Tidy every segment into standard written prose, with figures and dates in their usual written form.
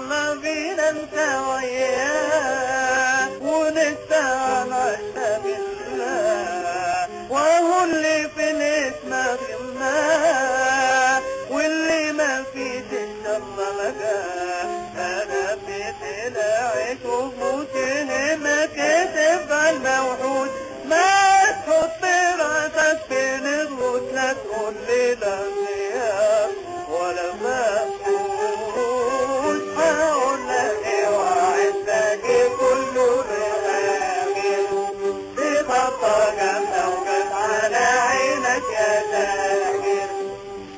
يلا بينا انت وياه ونستعان عشنا بالله، وهو اللي في الاسم غناه واللي ما فيش الشر لقاه. انا بتلاعب وموتني ما كتب الموحود، ما تحط راسك بين الروس لا تقول لي لا غياب ولا مفقود. هقول لك اوعى تلاقي كله بخير بخطة جامدة وجت على عينك يا تاجر،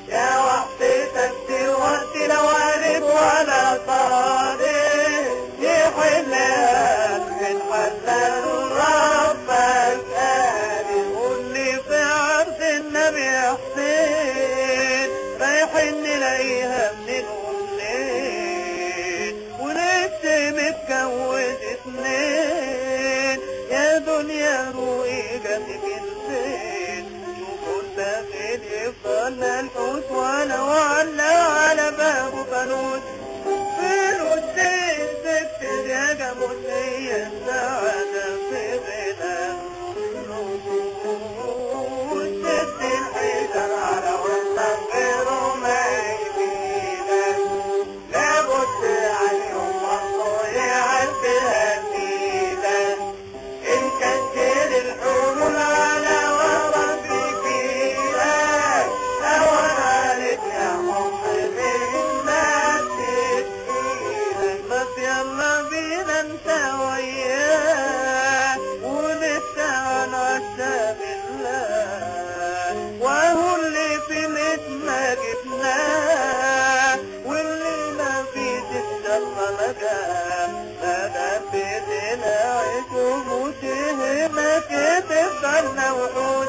يا وحدتك دلوقتي لو عرف ولا صادق يحلها بتحلل ربك قادر. قول لي في عرض النبي حسين رايحين نلاقيها منين ومنين، ولسه متجوز اتنين، يا دنيا روقي جاتك الفين. شوفوا الداخل يفضل الحوت وانا وعلى على بابه فانوس، فلوس تكتب يا جاموس هي السعادة في غنى النفوس. شد الحيدر على وسطك غيره ما يفيدك، لابد عليهم برضه يعدها ايدك. ان كتر الحلول على وسطك بيفيدك، لو عارف يا حبيبي ما تفيدك. بس يلا بينا انت وياه ونستعان عشا بالله، وهو اللي في مثلنا جبناه واللي ما فيش الشر لقاه. انا بيتنا عيش وموته ما كتب عنا وحود،